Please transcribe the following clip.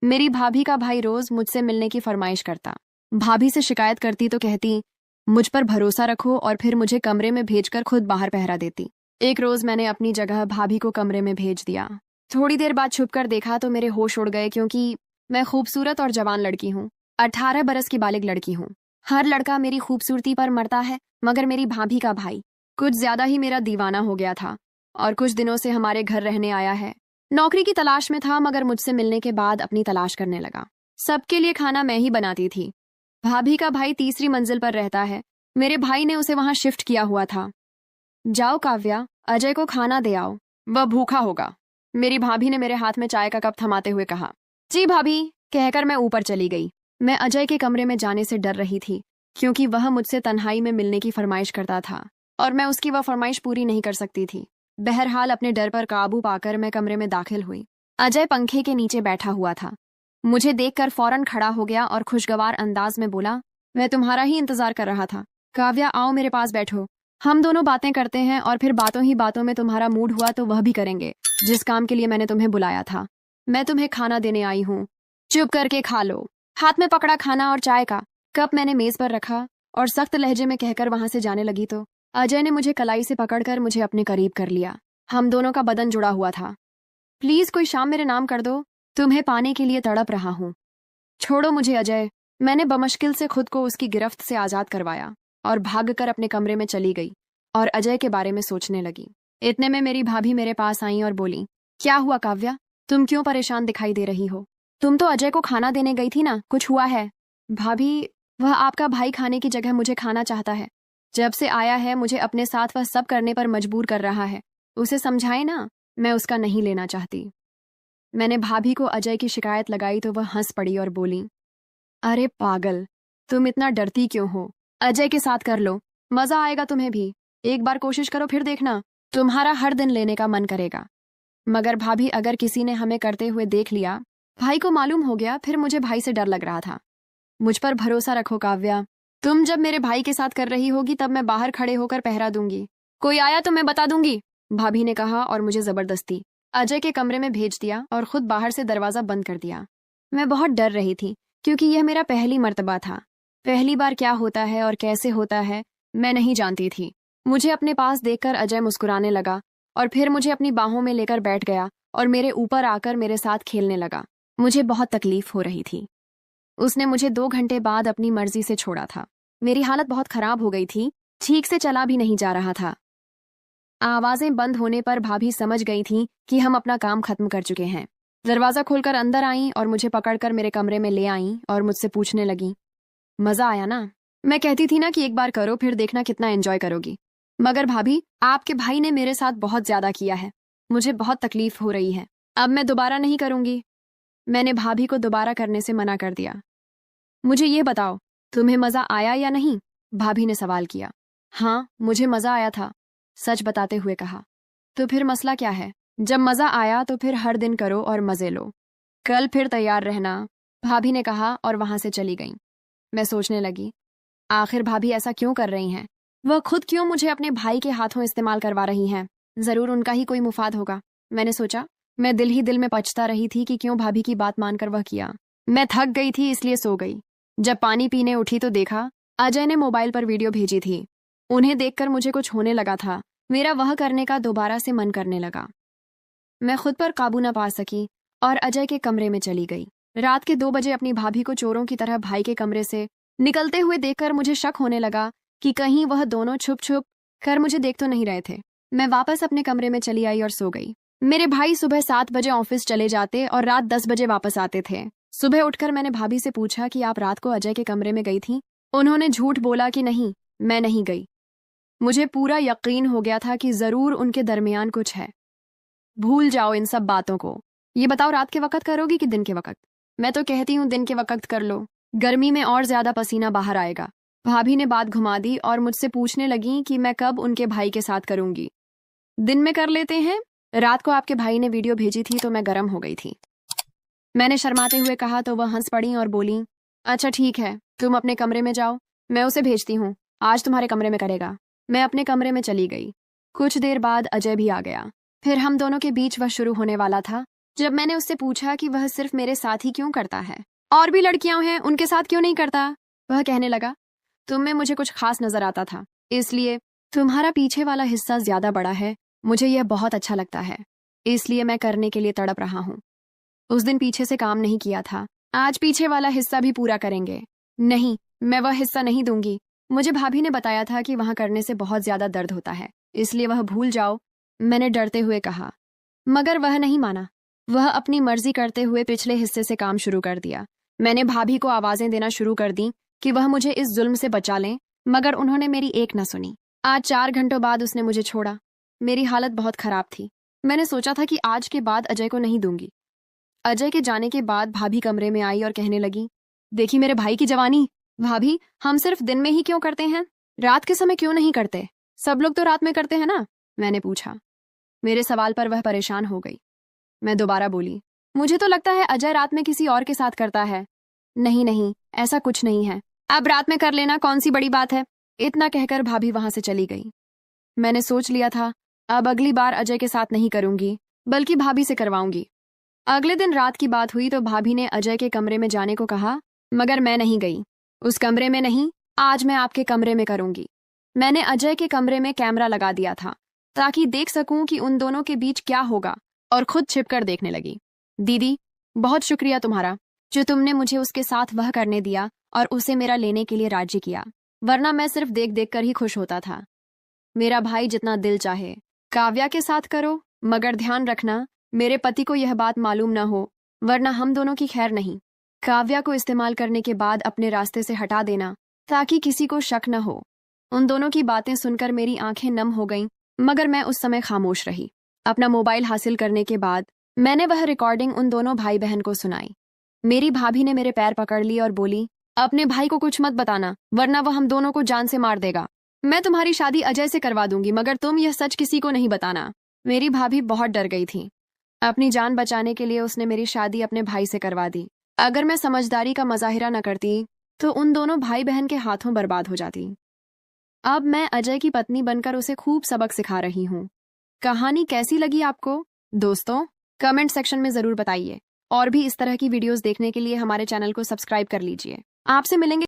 मेरी भाभी का भाई रोज मुझसे मिलने की फरमाइश करता। भाभी से शिकायत करती तो कहती मुझ पर भरोसा रखो और फिर मुझे कमरे में भेजकर खुद बाहर पहरा देती। एक रोज मैंने अपनी जगह भाभी को कमरे में भेज दिया। थोड़ी देर बाद छुपकर देखा तो मेरे होश उड़ गए, क्योंकि मैं खूबसूरत और जवान लड़की हूँ। 18 बरस की बालिग लड़की हूँ। हर लड़का मेरी खूबसूरती पर मरता है, मगर मेरी भाभी का भाई कुछ ज्यादा ही मेरा दीवाना हो गया था और कुछ दिनों से हमारे घर रहने आया है। नौकरी की तलाश में था, मगर मुझसे मिलने के बाद अपनी तलाश करने लगा। सबके लिए खाना मैं ही बनाती थी। भाभी का भाई तीसरी मंजिल पर रहता है। मेरे भाई ने उसे वहां शिफ्ट किया हुआ था। जाओ काव्या, अजय को खाना दे आओ, वह भूखा होगा। मेरी भाभी ने मेरे हाथ में चाय का कप थमाते हुए कहा। जी भाभी, कहकर मैं ऊपर चली गई। मैं अजय के कमरे में जाने से डर रही थी, क्योंकि वह मुझसे तन्हाई में मिलने की फरमाइश करता था और मैं उसकी वह फरमाइश पूरी नहीं कर सकती थी। बहरहाल अपने डर पर काबू पाकर मैं कमरे में दाखिल हुई। अजय पंखे के नीचे बैठा हुआ था। मुझे देखकर फौरन खड़ा हो गया और खुशगवार अंदाज में बोला, मैं तुम्हारा ही इंतजार कर रहा था। काव्या, आओ मेरे पास बैठो। हम दोनों बातें करते हैं और फिर बातों ही बातों में तुम्हारा मूड हुआ तो वह भी करेंगे जिस काम के लिए मैंने तुम्हें बुलाया था। मैं तुम्हें खाना देने आई हूँ, चुप करके खा लो। हाथ में पकड़ा खाना और चाय का कप मैंने मेज पर रखा और सख्त लहजे में कहकर वहां से जाने लगी तो अजय ने मुझे कलाई से पकड़कर मुझे अपने करीब कर लिया। हम दोनों का बदन जुड़ा हुआ था। प्लीज कोई शाम मेरे नाम कर दो, तुम्हें पाने के लिए तड़प रहा हूँ। छोड़ो मुझे अजय। मैंने बमुश्किल से खुद को उसकी गिरफ्त से आजाद करवाया और भागकर अपने कमरे में चली गई और अजय के बारे में सोचने लगी। इतने में मेरी भाभी मेरे पास आई और बोली, क्या हुआ काव्या, तुम क्यों परेशान दिखाई दे रही हो? तुम तो अजय को खाना देने गई थी ना, कुछ हुआ है? भाभी, वह आपका भाई खाने की जगह मुझे खाना चाहता है। जब से आया है मुझे अपने साथ वह सब करने पर मजबूर कर रहा है। उसे समझाए ना, मैं उसका नहीं लेना चाहती। मैंने भाभी को अजय की शिकायत लगाई तो वह हंस पड़ी और बोली, अरे पागल, तुम इतना डरती क्यों हो? अजय के साथ कर लो, मजा आएगा तुम्हें भी। एक बार कोशिश करो, फिर देखना तुम्हारा हर दिन लेने का मन करेगा। मगर भाभी, अगर किसी ने हमें करते हुए देख लिया, भाई को मालूम हो गया, फिर मुझे भाई से डर लग रहा था। मुझ पर भरोसा रखो काव्या, तुम जब मेरे भाई के साथ कर रही होगी तब मैं बाहर खड़े होकर पहरा दूंगी। कोई आया तो मैं बता दूंगी, भाभी ने कहा और मुझे जबरदस्ती अजय के कमरे में भेज दिया और खुद बाहर से दरवाजा बंद कर दिया। मैं बहुत डर रही थी, क्योंकि यह मेरा पहली मर्तबा था। पहली बार क्या होता है और कैसे होता है मैं नहीं जानती थी। मुझे अपने पास देखकर अजय मुस्कुराने लगा और फिर मुझे अपनी बाहों में लेकर बैठ गया और मेरे ऊपर आकर मेरे साथ खेलने लगा। मुझे बहुत तकलीफ हो रही थी। उसने मुझे 2 घंटे बाद अपनी मर्जी से छोड़ा था। मेरी हालत बहुत खराब हो गई थी, ठीक से चला भी नहीं जा रहा था। आवाजें बंद होने पर भाभी समझ गई थी कि हम अपना काम खत्म कर चुके हैं। दरवाजा खोलकर अंदर आईं और मुझे पकड़कर मेरे कमरे में ले आईं और मुझसे पूछने लगी, मजा आया ना? मैं कहती थी ना कि एक बार करो, फिर देखना कितना एंजॉय करोगी। मगर भाभी, आपके भाई ने मेरे साथ बहुत ज्यादा किया है। मुझे बहुत तकलीफ हो रही है। अब मैं दोबारा नहीं करूंगी। मैंने भाभी को दोबारा करने से मना कर दिया। मुझे ये बताओ, तुम्हें मजा आया या नहीं? भाभी ने सवाल किया। हाँ, मुझे मजा आया था, सच बताते हुए कहा। तो फिर मसला क्या है? जब मजा आया तो फिर हर दिन करो और मजे लो। कल फिर तैयार रहना, भाभी ने कहा और वहां से चली गई। मैं सोचने लगी, आखिर भाभी ऐसा क्यों कर रही हैं? वह खुद क्यों मुझे अपने भाई के हाथों इस्तेमाल करवा रही हैं? जरूर उनका ही कोई मुफाद होगा। मैंने सोचा। मैं दिल ही दिल में पछता रही थी कि क्यों भाभी की बात मानकर वह किया। मैं थक गई थी, इसलिए सो गई। जब पानी पीने उठी तो देखा अजय ने मोबाइल पर वीडियो भेजी थी। उन्हें देखकर मुझे कुछ होने लगा था। मेरा वह करने का दोबारा से मन करने लगा। मैं खुद पर काबू न पा सकी और अजय के कमरे में चली गई। रात के 2 बजे अपनी भाभी को चोरों की तरह भाई के कमरे से निकलते हुए देखकर मुझे शक होने लगा कि कहीं वह दोनों छुप छुप कर मुझे देख तो नहीं रहे थे। मैं वापस अपने कमरे में चली आई और सो गई। मेरे भाई सुबह 7 बजे ऑफिस चले जाते और रात 10 बजे वापस आते थे। सुबह उठकर मैंने भाभी से पूछा कि आप रात को अजय के कमरे में गई थी? उन्होंने झूठ बोला कि नहीं, मैं नहीं गई। मुझे पूरा यकीन हो गया था कि जरूर उनके दरमियान कुछ है। भूल जाओ इन सब बातों को। ये बताओ, रात के वक्त करोगी कि दिन के वक्त? मैं तो कहती हूँ दिन के वक्त कर लो, गर्मी में और ज्यादा पसीना बाहर आएगा। भाभी ने बात घुमा दी और मुझसे पूछने लगी कि मैं कब उनके भाई के साथ करूंगी। दिन में कर लेते हैं। रात को आपके भाई ने वीडियो भेजी थी तो मैं गर्म हो गई थी। मैंने शर्माते हुए कहा तो वह हंस पड़ी और बोली, अच्छा ठीक है, तुम अपने कमरे में जाओ, मैं उसे भेजती हूँ, आज तुम्हारे कमरे में करेगा। मैं अपने कमरे में चली गई। कुछ देर बाद अजय भी आ गया। फिर हम दोनों के बीच वह शुरू होने वाला था जब मैंने उससे पूछा कि वह सिर्फ मेरे साथ ही क्यों करता है, और भी लड़कियां हैं उनके साथ क्यों नहीं करता, वह कहने लगा, तुम में मुझे कुछ खास नजर आता था, इसलिए तुम्हारा पीछे वाला हिस्सा ज्यादा बड़ा है, मुझे यह बहुत अच्छा लगता है, इसलिए मैं करने के लिए तड़प रहा हूँ। उस दिन पीछे से काम नहीं किया था, आज पीछे वाला हिस्सा भी पूरा करेंगे। नहीं, मैं वह हिस्सा नहीं दूंगी। मुझे भाभी ने बताया था कि वहां करने से बहुत ज्यादा दर्द होता है, इसलिए वह भूल जाओ, मैंने डरते हुए कहा। मगर वह नहीं माना। वह अपनी मर्जी करते हुए पिछले हिस्से से काम शुरू कर दिया। मैंने भाभी को आवाजें देना शुरू कर दी कि वह मुझे इस जुल्म से बचा लें, मगर उन्होंने मेरी एक न सुनी। आज 4 घंटों बाद उसने मुझे छोड़ा। मेरी हालत बहुत खराब थी। मैंने सोचा था कि आज के बाद अजय को नहीं दूंगी। अजय के जाने के बाद भाभी कमरे में आई और कहने लगी, देखी मेरे भाई की जवानी। भाभी, हम सिर्फ दिन में ही क्यों करते हैं, रात के समय क्यों नहीं करते? सब लोग तो रात में करते हैं ना, मैंने पूछा। मेरे सवाल पर वह परेशान हो गई। मैं दोबारा बोली, मुझे तो लगता है अजय रात में किसी और के साथ करता है। नहीं नहीं, ऐसा कुछ नहीं है, अब रात में कर लेना, कौन सी बड़ी बात है। इतना कहकर भाभी वहां से चली गई। मैंने सोच लिया था अब अगली बार अजय के साथ नहीं करूंगी, बल्कि भाभी से करवाऊंगी। अगले दिन रात की बात हुई तो भाभी ने अजय के कमरे में जाने को कहा, मगर मैं नहीं गई। उस कमरे में नहीं, आज मैं आपके कमरे में करूंगी। मैंने अजय के कमरे में कैमरा लगा दिया था ताकि देख सकूं कि उन दोनों के बीच क्या होगा, और खुद छिपकर देखने लगी। दीदी, बहुत शुक्रिया तुम्हारा, जो तुमने मुझे उसके साथ वह करने दिया और उसे मेरा लेने के लिए राजी किया, वरना मैं सिर्फ देख देख कर ही खुश होता था। मेरा भाई जितना दिल चाहे काव्या के साथ करो, मगर ध्यान रखना मेरे पति को यह बात मालूम ना हो, वरना हम दोनों की खैर नहीं। काव्या को इस्तेमाल करने के बाद अपने रास्ते से हटा देना ताकि किसी को शक न हो। उन दोनों की बातें सुनकर मेरी आंखें नम हो गईं, मगर मैं उस समय खामोश रही। अपना मोबाइल हासिल करने के बाद मैंने वह रिकॉर्डिंग उन दोनों भाई बहन को सुनाई। मेरी भाभी ने मेरे पैर पकड़ लिए और बोली, अपने भाई को कुछ मत बताना, वरना वह हम दोनों को जान से मार देगा। मैं तुम्हारी शादी अजय से करवा दूंगी, मगर तुम यह सच किसी को नहीं बताना। मेरी भाभी बहुत डर गई थी। अपनी जान बचाने के लिए उसने मेरी शादी अपने भाई से करवा दी। अगर मैं समझदारी का मुजाहिरा न करती तो उन दोनों भाई बहन के हाथों बर्बाद हो जाती। अब मैं अजय की पत्नी बनकर उसे खूब सबक सिखा रही हूँ। कहानी कैसी लगी आपको दोस्तों, कमेंट सेक्शन में जरूर बताइए, और भी इस तरह की वीडियोस देखने के लिए हमारे चैनल को सब्सक्राइब कर लीजिए। आपसे मिलेंगे